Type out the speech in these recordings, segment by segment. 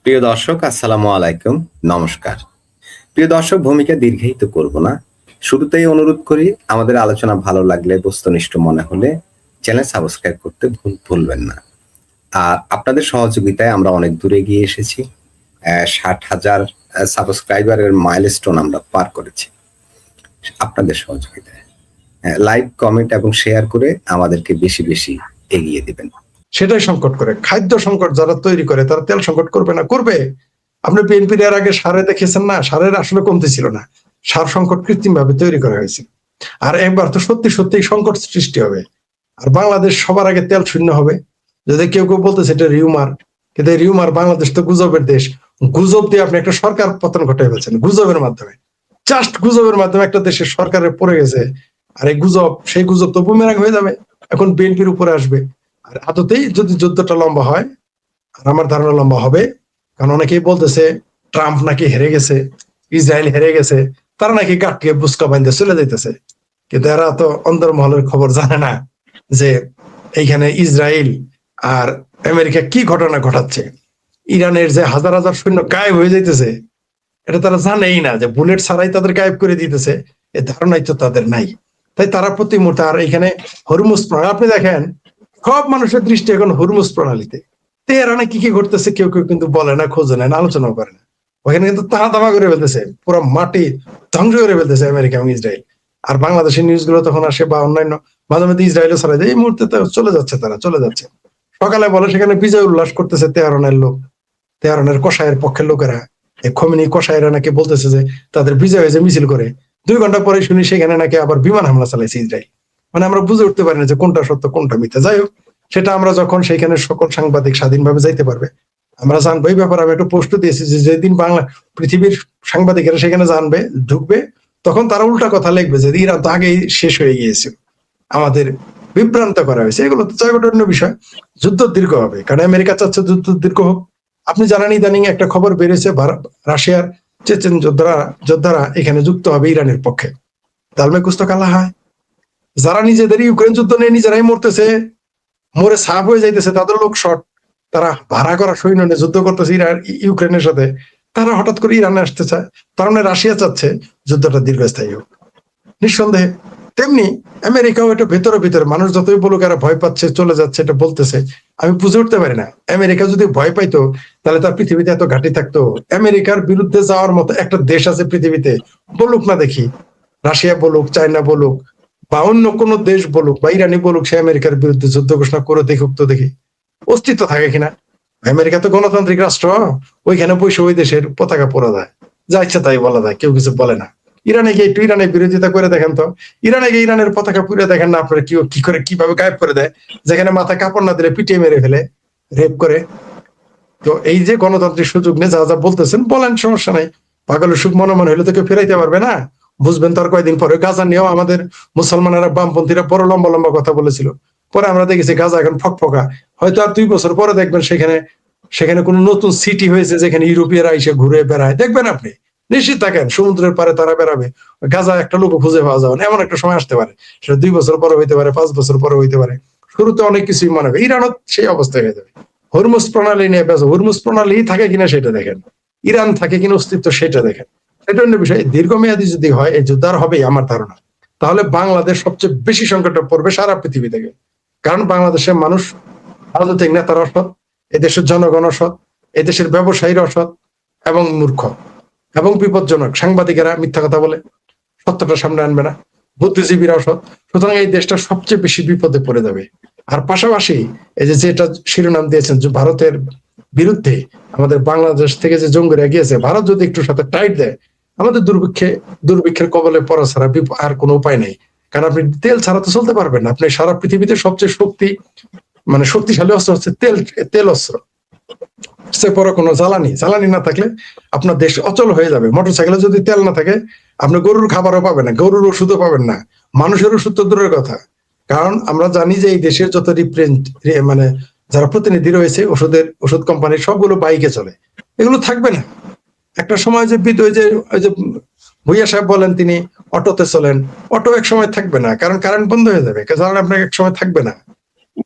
প্রিয় দর্শক, আসসালামু আলাইকুম। নমস্কার। প্রিয় দর্শক, ভূমিকা দীর্ঘায়িত করব না। শুরুতেই অনুরোধ করি, আমাদের আলোচনা ভালো লাগলে, বস্তুনিষ্ঠ মনে হলে চ্যানেল সাবস্ক্রাইব করতে ভুলবেন না। আর আপনাদের সহযোগিতায় আমরা অনেক দূরে গিয়ে এসেছি। 60,000 সাবস্ক্রাইবারের মাইলস্টোন আমরা পার করেছি আপনাদের সহযোগিতায়। লাইক, কমেন্ট এবং শেয়ার করে আমাদেরকে বেশি বেশি এগিয়ে দিবেন। সেটাই সংকট করে। খাদ্য সংকট যারা তৈরি করে তারা তেল সংকট করবে না? করবে। আপনি বিএনপির এর আগে সারে দেখেছেন না? সারের আসলে কমতে ছিল না, সার সংকট কৃত্রিম ভাবে তৈরি করা হয়েছে। আর একবার তো সত্যি সত্যি সংকট সৃষ্টি হবে। আর বাংলাদেশ সবার আগে তেল শূন্য হবে। যদি কেউ কেউ বলতেছে এটা রিউমার, কিন্তু রিউমার, বাংলাদেশ তো গুজবের দেশ। গুজব দিয়ে আপনি একটা সরকার পতন ঘটাই ফেলছেন গুজবের মাধ্যমে। জাস্ট গুজবের মাধ্যমে একটা দেশের সরকারের পড়ে গেছে। আর এই গুজব, সেই গুজব তো বুমেরাং হয়ে যাবে, এখন বিএনপির উপরে আসবে। আর আদতেই যদি যুদ্ধটা লম্বা হয়, আর আমার ধারণা লম্বা হবে, কারণ অনেকেই বলতেছে ট্রাম্প নাকি হেরে গেছে, ইসরায়েল হেরে গেছে, তারা নাকি গাটকে বুসকা বাঁধতে চলে যাইতেছে। কিন্তু এরা তো অন্তর্মহলের খবর জানে না যে এইখানে ইসরায়েল আর আমেরিকা কি ঘটনা ঘটাচ্ছে। ইরানের যে হাজার হাজার সৈন্য গায়েব হয়ে যাইতেছে, এটা তারা জানেই না, যে বুলেট ছাড়াই তাদের গায়েব করে দিতেছে, এ ধারণাই তো তাদের নাই। তাই তারা প্রতি মুহূর্তে, আর এখানে হরমুজ প্রণালী আপনি দেখেন, সব মানুষের দৃষ্টি এখন হরমুজ প্রণালীতে। তেহরানে কি কি ঘটতেছে কেউ কেউ কিন্তু বলে না, খোঁজে নেয় না, আলোচনাও করে না। ওখানে কিন্তু তাহা দামা করে ফেলতেছে, পুরো মাটি ধ্বংস করে ফেলতেছে আমেরিকা এবং ইসরায়েল। আর বাংলাদেশের নিউজ গুলো তখন আসে, বা অন্যান্য মাঝে মধ্যে ইসরায়েলও ছাড়াই যায়, এই মুহূর্তে তো চলে যাচ্ছে, তারা চলে যাচ্ছে। সকালে বলে সেখানে বিজয় উল্লাস করতেছে তেহরানের লোক, তেহরানের কসাইয়ের পক্ষের লোকেরা। এই খোমেনি কসাইরা নাকি বলতেছে যে তাদের বিজয় হয়েছে মিছিল করে। 2 ঘন্টা পরে শুনি সেখানে নাকি আবার বিমান হামলা চালাইছে ইসরায়েল। মানে আমরা বুঝে উঠতে পারি না যে কোনটা সত্য কোনটা মিথ্যা। যাই হোক, সেটা আমরা যখন সেখানে সকল সাংবাদিক স্বাধীনভাবে যাইতে পারবে আমরা জানবো। এই ব্যাপারে আমি একটা পোস্ট দিয়েছি যে যেদিন বাংলা পৃথিবীর সাংবাদিকেরা সেখানে জানবে, ঢুকবে, তখন তারা উল্টা কথা লিখবে যে ইরান তো আগেই শেষ হয়ে গিয়েছিল, আমাদের বিভ্রান্ত করা হয়েছে। এগুলো তো চাই অন্য বিষয়। যুদ্ধ দীর্ঘ হবে, কারণ আমেরিকা চাচ্ছে যুদ্ধ দীর্ঘ হোক। আপনি জানেন ইদানিং একটা খবর বেরিয়েছে, রাশিয়ার চেচেন যোদ্ধারা এখানে যুক্ত হবে ইরানের পক্ষে। দালমে কুস্তো কালা হয়। যারা নিজেদের ইউক্রেন যুদ্ধ নিয়ে নিজেরাই মরতেছে, মরে সাফ হয়ে যাইতেছে, তাদের লোক শর্ট, তারা ভাড়া করা সৈন্য নিয়ে যুদ্ধ করতেছে ইউক্রেনের সাথে, তারা হঠাৎ করে ইরানে আসতে চায়। তার মানে রাশিয়া চাচ্ছে যুদ্ধটা দীর্ঘস্থায়ী হোক, নিঃসন্দেহে। তেমনি আমেরিকাও এটা ভেতরে ভিতরে, মানুষ যতই বলুক এরা ভয় পাচ্ছে চলে যাচ্ছে এটা বলতেছে, আমি বুঝে উঠতে পারি না। আমেরিকা যদি ভয় পাইতো তাহলে তার পৃথিবীতে এত ঘাঁটি থাকতো? আমেরিকার বিরুদ্ধে যাওয়ার মতো একটা দেশ আছে পৃথিবীতে? বলুক না দেখি। রাশিয়া বলুক, চায়না বলুক, বা অন্য কোনো দেশ বলুক, বা ইরানি বলুক, সে আমেরিকার বিরুদ্ধে যুদ্ধ ঘোষণা করে দেখুক তো দেখি অস্তিত্ব থাকে কিনা। আমেরিকা তো গণতান্ত্রিক রাষ্ট্র, ওইখানে বসে ওই দেশের পতাকা পরা যায়, যা ইচ্ছা তাই বলা যায়, কেউ কিছু বলে না। ইরানে গিয়ে একটু ইরানের বিরোধিতা করে দেখেন তো, ইরানে গিয়ে ইরানের পতাকা পুড়ে দেখেন না আপনারা, কি করে কিভাবে গায়েব করে দেয়, যেখানে মাথা কাপড় না দিলে পিটিয়ে মেরে ফেলে, রেপ করে। তো এই যে গণতান্ত্রিক সুযোগ নিয়ে যা যা বলতেছেন বলেন, সমস্যা নাই। পাগলের সুখ মনে মনে হলে তো কেউ ফেরাইতে পারবে না। বুঝবেন তার কয়েকদিন পরে। গাজা নিয়েও আমাদের মুসলমানেরা, বামপন্থীরা বড় লম্বা লম্বা কথা বলেছিল, পরে আমরা দেখেছি গাজা এখন ফকফকা। হয়তো আর 2 বছর পরে দেখবেন সেখানে সেখানে কোনো নতুন সিটি হয়েছে, যেখানে ইউরোপীয়রা এসে ঘুরে বেড়ায়, দেখবেন আপনি। নিশ্চিত থাকেন, সমুদ্রের পারে তারা বেড়াবে, গাজা একটা লোক খুঁজে পাওয়া যাবে না, এমন একটা সময় আসতে পারে। সেটা 2 বছর পরে হইতে পারে, 5 বছর পরে হইতে পারে। শুরুতে অনেক কিছুই মনে হবে, ইরানও সেই অবস্থায় হয়ে যাবে। হরমুজ প্রণালী নিয়ে ব্যস্ত, হরমুজ প্রণালী থাকে কিনা সেটা দেখেন, ইরান থাকে কিনা অস্তিত্ব সেটা দেখেন। সেটা অন্য বিষয়। দীর্ঘমেয়াদী যদি হয় এই যুদ্ধ, আর হবেই আমার ধারণা, তাহলে বাংলাদেশ সবচেয়ে বেশি সংকটে পড়বে সারা পৃথিবী থেকে। কারণ বাংলাদেশের মানুষ, রাজনৈতিক নেতারা অসৎ, এদেশের জনগণ অসৎ, এদেশের ব্যবসায়ীরা অসৎ এবং মূর্খ এবং বিপজ্জনক। সাংবাদিকেরা মিথ্যা কথা বলে, সত্যটা সামনে আনবে না, বুদ্ধিজীবীরা অসৎ। সুতরাং এই দেশটা সবচেয়ে বেশি বিপদে পড়ে যাবে। আর পাশাপাশি এই যে যেটা শিরোনাম দিয়েছেন যে ভারতের বিরুদ্ধে আমাদের বাংলাদেশ থেকে যে জঙ্গিরা গিয়েছে, ভারত যদি একটু সাথে টাইট দেয়, আমাদের দুর্ভিক্ষের কবলে পড়া ছাড়া আর কোনো উপায় নেই। কারণ আপনি তেল ছাড়া তো চলতে পারবেন না। আপনি সারা পৃথিবীতে সবচেয়ে শক্তিশালী অস্ত্র হচ্ছে তেল অস্ত্র। সে পরে কোনো জ্বালানি না থাকলে আপনার দেশ অচল হয়ে যাবে। মোটরসাইকেলে যদি তেল না থাকে, আপনি গরুর খাবারও পাবেন না, গরুর ওষুধও পাবেন না, মানুষের ওষুধ তো দূরের কথা। কারণ আমরা জানি যে এই দেশের যত মানে যারা প্রতিনিধি রয়েছে ওষুধ কোম্পানির, সবগুলো বাইকে চলে, এগুলো থাকবে না। একটা সময় যে ওই যে ভুইয়া সাহেব বলেন তিনি অটোতে চলেন, অটো এক সময় থাকবে না, কারণ কারেন্ট বন্ধ হয়ে যাবে। কারণ আপনাকে এক সময় থাকবে না।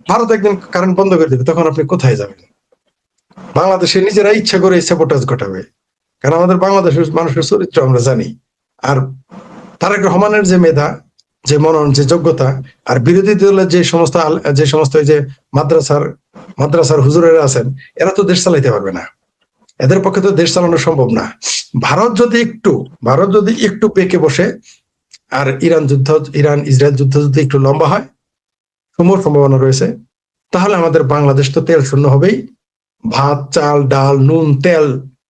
ভারত একদিন কারেন্ট বন্ধ করে দেবে, তখন আপনি কোথায় যাবেন? বাংলাদেশে নিজেরা ইচ্ছা করে স্যাবোটাজ ঘটাবে, কারণ আমাদের বাংলাদেশের মানুষের চরিত্র আমরা জানি। আর তারেক রহমানের যে মেধা, যে মনন, যে যোগ্যতা, আর বিরোধী দলের যে সমস্ত এই যে মাদ্রাসার হুজুরেরা আছেন, এরা তো দেশ চালাইতে পারবে না, এদের পক্ষে তো দেশ চালানো সম্ভব না। ভারত যদি একটু পেকে বসে, আর ইরান ইসরায়েল যুদ্ধ যদি একটু লম্বা হয়, সম্ভাবনা রয়েছে, তাহলে আমাদের বাংলাদেশ তো তেল শূন্য হবেই। ভাত, চাল, ডাল, নুন, তেল,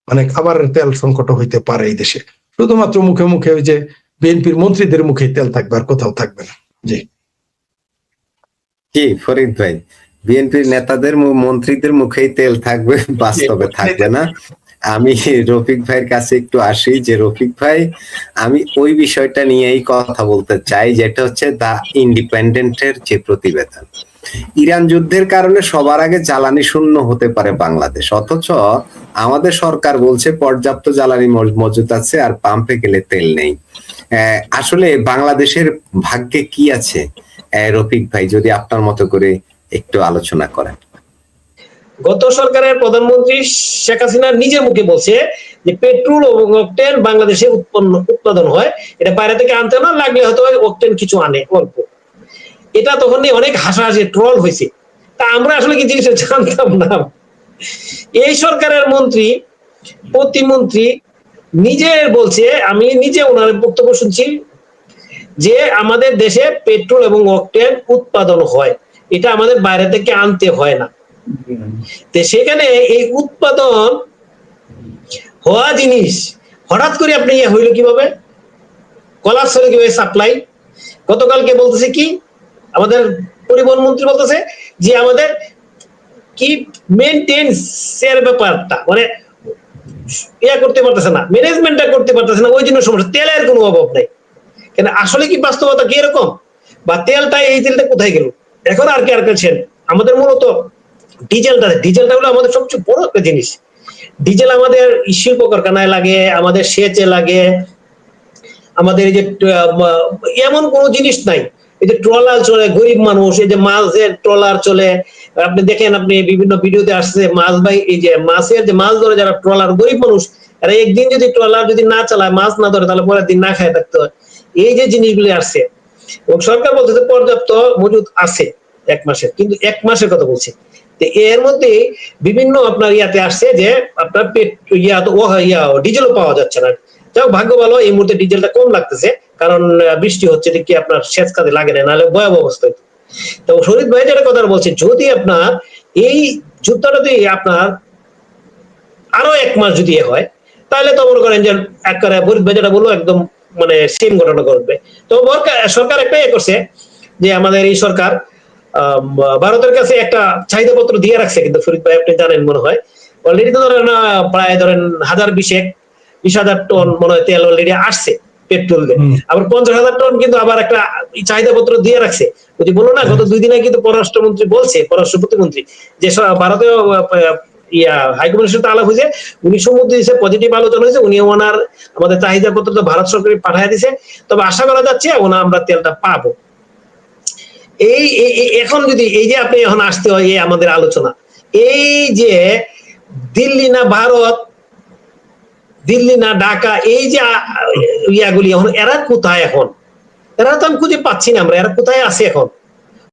মানে খাবারের তেল সংকট হইতে পারে এই দেশে। শুধুমাত্র মুখে মুখে ওই যে বিএনপির মন্ত্রীদের মুখে তেল থাকবে, আর কোথাও থাকবে না। জি কি ফরিদ ভাই, বিএনপির নেতাদের মন্ত্রীদের মুখেই তেল থাকবে, বাস্তবে থাকবে না। আমি রফিক ভাইয়ের কাছে একটু আসি, যে রফিক ভাই, আমি ওই বিষয়টা নিয়েই কথা বলতে চাই, যেটা হচ্ছে দা ইন্ডিপেন্ডেন্টের যে প্রতিবেদন। ইরান যুদ্ধের কারণে সবার আগে জ্বালানি শূন্য হতে পারে বাংলাদেশ, অথচ আমাদের সরকার বলছে পর্যাপ্ত জ্বালানি মজুত আছে আর পাম্পে গেলে তেল নেই। আসলে বাংলাদেশের ভাগ্যে কি আছে রফিক ভাই, যদি আপনার মতো করে একটু আলোচনা করেন। গত সরকারের প্রধানমন্ত্রী শেখ হাসিনা নিজের মুখে বলছে যে পেট্রোল এবং অকটেন বাংলাদেশে উৎপাদন হয়, এটা বাইরে থেকে আনতে না, লাগলে হয়তো অকটেন কিছু আনে অল্প। এটা তখন অনেক হাসাহাসি ট্রল হয়েছে, তা আমরা আসলে কি জিনিসটা জানতাম না। এই সরকারের প্রতিমন্ত্রী নিজে বলছে, আমি নিজে ওনার বক্তব্য শুনছি, যে আমাদের দেশে পেট্রোল এবং অকটেন উৎপাদন হয়, এটা আমাদের বাইরে থেকে আনতে হয় না। সেখানে এই উৎপাদন হওয়া জিনিস হঠাৎ করে আপনি হইলো কিভাবে, কলাপস হলো কিভাবে সাপ্লাই? গতকালকে বলতেছে কি আমাদের পরিবহন মন্ত্রী বলতেছে যে আমাদের কি মেইনটেন্সের ব্যাপারটা, মানে করতে পারতেছে না, ম্যানেজমেন্টটা করতে পারতেছে না, ওই জন্য সমস্যা। তেলের কোনো অভাব নাই, কেন আসলে কি বাস্তবতা কি এরকম? বা এই তেলটা কোথায় গেল? এখন আর কি আমাদের মূলত ডিজেলটা হলো আমাদের সবচেয়ে বড় একটা জিনিস। ডিজেল আমাদের শিল্প কারখানায় লাগে, আমাদের সেচে লাগে, আমাদের এই যে এমন কোনো জিনিস নাই। এই যে ট্রলার চলে, গরিব মানুষ, এই যে মাছের ট্রলার চলে, আপনি দেখেন, আপনি বিভিন্ন ভিডিওতে আসছে মাছ ভাই, এই যে মাছের যে মাছ ধরে যারা ট্রলার, গরিব মানুষ, এরা একদিন যদি ট্রলার যদি না চালায়, মাছ না ধরে, তাহলে পরের দিন না খায় থাকতে হয়। এই যে জিনিসগুলি আসছে, এবং সরকার বলছে পর্যাপ্ত মজুদ আছে 1 মাসের, কিন্তু 1 মাসের কথা বলছে। এর মধ্যে বিভিন্ন আপনার ইয়াতে আসছে যে আপনার ডিজেলও পাওয়া যাচ্ছে না। যাও ভাগ্য ভালো, এই মুহূর্তে ডিজেলটা কম লাগতেছে, কারণ বৃষ্টি হচ্ছে, দেখি আপনার সেচ কাজে লাগে না, নাহলে ভয়াবহ অবস্থা হইতো। তো শরীর ভাই যেটা কথা বলছে, যদি আপনার এই যুদ্ধটা যদি আপনার আরো 1 মাস যদি হয়, তাহলে তো মনে করেন যে একবারে ফরিদ ভাই যেটা বললো একদম মানে সেম ঘটনা ঘটবে। তো সরকার একটা করছে যে আমাদের এই সরকার ভারতের কাছে একটা চাহিদা পত্র দিয়ে রাখছে, কিন্তু ফরিদ ভাই আপনি জানেন মনে হয়, অলরেডি তো ধরেন প্রায় ধরেন 20,000 টন মনে হয় তেল অলরেডি আসছে পেট্রোল দিয়ে, আবার 50,000 টন কিন্তু আবার একটা চাহিদা পত্র দিয়ে রাখছে। যদি বলো না, গত 2 দিনে কিন্তু পররাষ্ট্রমন্ত্রী বলছে, পররাষ্ট্র প্রতিমন্ত্রী, যে ভারতীয় হাইকমিশনের সাথে আলাপ হয়েছে, উনি সম্মতি দিয়েছে, পজিটিভ আলোচনা হয়েছে, উনি ওনার আমাদের চাহিদা পত্র তো ভারত সরকার পাঠিয়ে দিছে, তবে আশা করা যাচ্ছে আমরা তেলটা পাবো। এই এখন যদি এই যে আপনি এখন আসতে হয় এই আমাদের আলোচনা, এই যে দিল্লি না ভারত, দিল্লি না ঢাকা, এই যে ইয়াগুলি এখন এরা কোথায়? এখন এরা তো আমি খুঁজে পাচ্ছি না, এরা কোথায় আছে এখন?